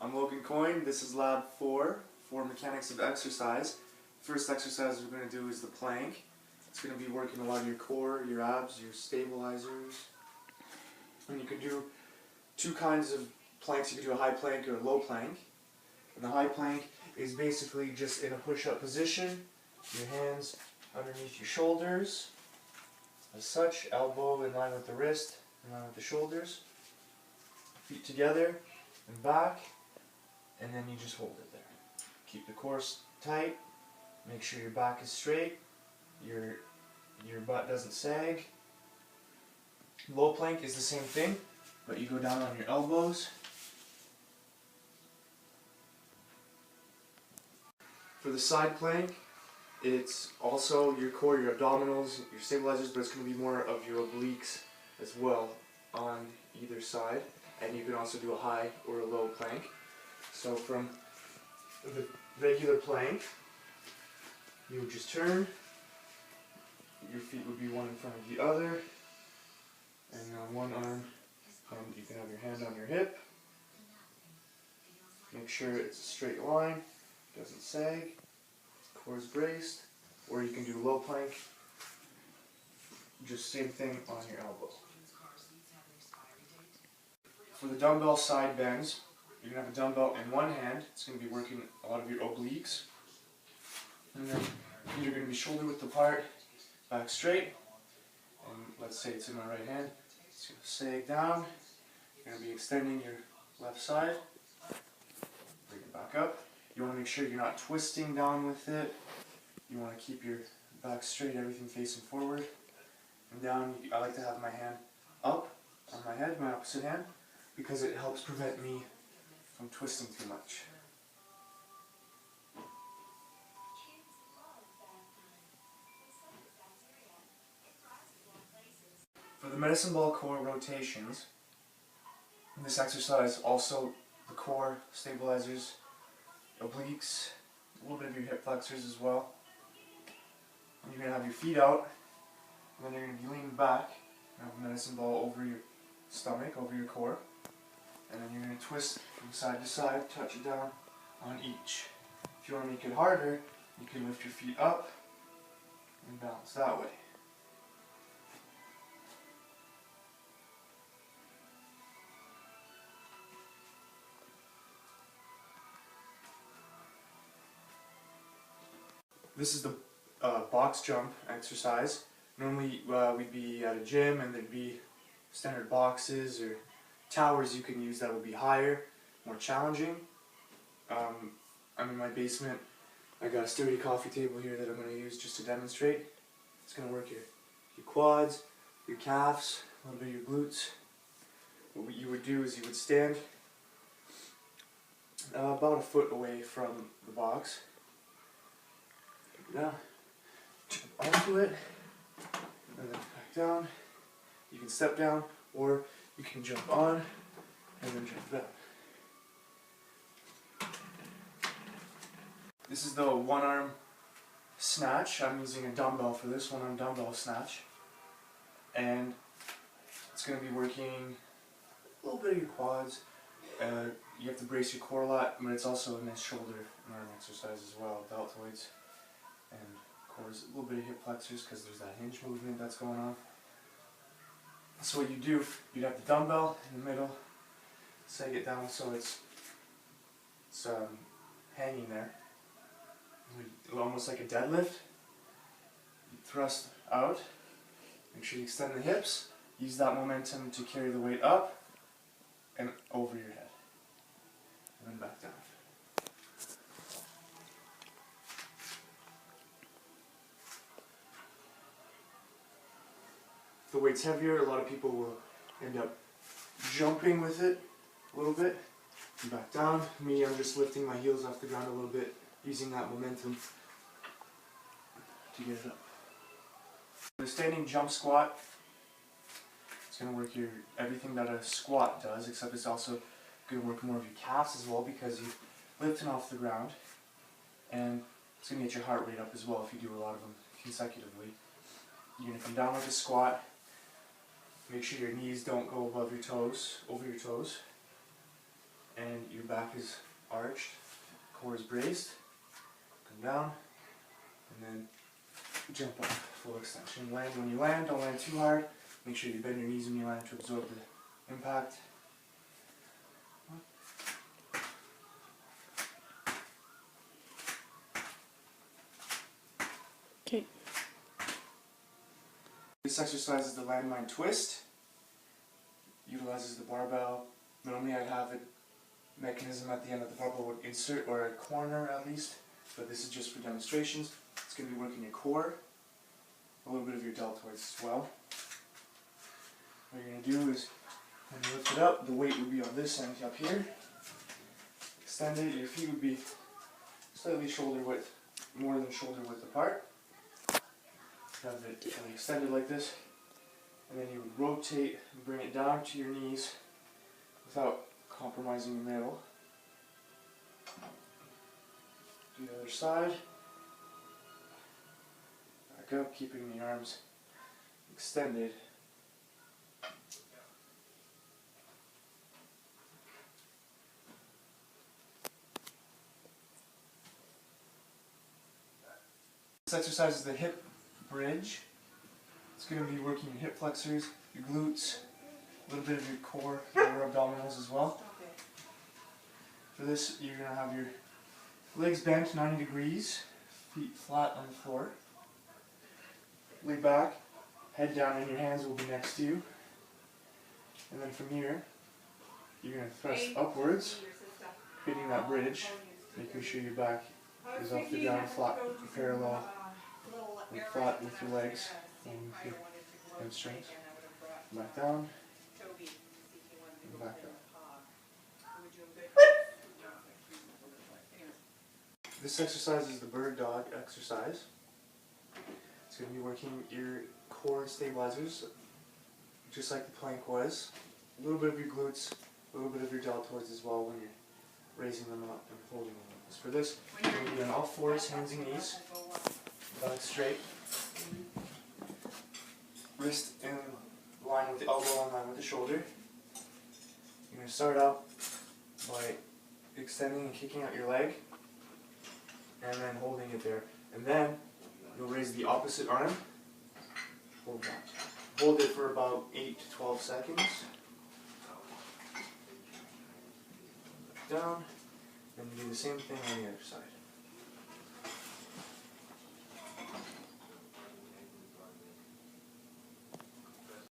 I'm Logan Coyne. This is Lab 4 for Mechanics of Exercise. First exercise we're going to do is the plank. It's going to be working a lot of your core, your abs, your stabilizers. And you can do two kinds of planks. You can do a high plank or a low plank. And the high plank is basically just in a push-up position. Your hands underneath your shoulders. As such, elbow in line with the wrist, in line with the shoulders. Feet together and back. And then you just hold it there. Keep the core tight. Make sure your back is straight. Your butt doesn't sag. Low plank is the same thing, but you go down on your elbows. For the side plank, it's also your core, your abdominals, your stabilizers, but it's going to be more of your obliques as well on either side. And you can also do a high or a low plank. So from the regular plank, you would just turn, your feet would be one in front of the other, and on one arm, you can have your hand on your hip. Make sure it's a straight line, doesn't sag, core is braced, or you can do low plank, just same thing on your elbow. For the dumbbell side bends, you're going to have a dumbbell in one hand. It's going to be working a lot of your obliques. And then you're going to be shoulder width apart, back straight. And let's say it's in my right hand. It's going to sag down. You're going to be extending your left side. Bring it back up. You want to make sure you're not twisting down with it. You want to keep your back straight, everything facing forward. And down, I like to have my hand up on my head, my opposite hand, because it helps prevent me from twisting too much. For the medicine ball core rotations, in this exercise also the core, stabilizers, obliques, a little bit of your hip flexors as well. And you're going to have your feet out, and then you're going to be leaning back and have a medicine ball over your stomach, over your core. And then you're going to twist from side to side, touch it down on each. If you want to make it harder, you can lift your feet up and balance that way. This is the box jump exercise. Normally we'd be at a gym and there'd be standard boxes or towers you can use that would be higher, more challenging. I'm in my basement. I got a sturdy coffee table here that I'm going to use just to demonstrate. It's going to work your quads, your calves, a little bit of your glutes. What you would do is you would stand about a foot away from the box. Now, jump onto it, and then back down. You can step down, or you can jump on, and then jump down. This is the one arm snatch. I'm using a dumbbell for this, one arm dumbbell snatch. And it's going to be working a little bit of your quads. You have to brace your core a lot, but it's also a nice shoulder and arm exercise as well, deltoids. And cores, a little bit of hip flexors because there's that hinge movement that's going on. So what you do, you'd have the dumbbell in the middle, sag it down so it's hanging there, almost like a deadlift. You thrust out, make sure you extend the hips, use that momentum to carry the weight up and over your head, and then back down. If the weight's heavier, a lot of people will end up jumping with it a little bit and back down. Me, I'm just lifting my heels off the ground a little bit, using that momentum to get it up. The standing jump squat, it's going to work everything that a squat does, except it's also going to work more of your calves as well because you're lifting off the ground, and it's going to get your heart rate up as well if you do a lot of them consecutively. You're going to come down like a squat. Make sure your knees don't go above your toes, over your toes. and your back is arched, core is braced. Come down, and then jump up, full extension. Land when you land, don't land too hard. Make sure you bend your knees when you land to absorb the impact. Okay. This exercise is the landmine twist. Utilizes the barbell. Normally I'd have a mechanism at the end that the barbell would insert, or a corner at least, but this is just for demonstrations. It's going to be working your core, a little bit of your deltoids as well. What you're going to do is, when you lift it up, the weight would be on this end up here. Extend it, your feet would be slightly shoulder width, more than shoulder width apart. Have it fully extended like this, and then you would rotate and bring it down to your knees without compromising your middle. Do the other side. Back up, keeping the arms extended. This exercise is the hip bridge. It's going to be working your hip flexors, your glutes, a little bit of your core, lower abdominals as well. For this, you're going to have your legs bent 90 degrees, feet flat on the floor. Lay back, head down, and your hands will be next to you. And then from here, you're going to thrust upwards, creating that bridge, making sure your back is off the ground, flat, parallel, and flat with your legs and with your hamstrings. Back down, and back up. This exercise is the bird dog exercise. It's going to be working your core stabilizers, just like the plank was. A little bit of your glutes, a little bit of your deltoids as well when you're raising them up and holding them. As for this, you're going to be on all fours, hands and knees, back straight, wrist in line with the elbow, in line with the shoulder. You're going to start out by extending and kicking out your leg, and then holding it there. And then you'll raise the opposite arm. Hold that. Hold it for about 8 to 12 seconds. Down. And do the same thing on the other side.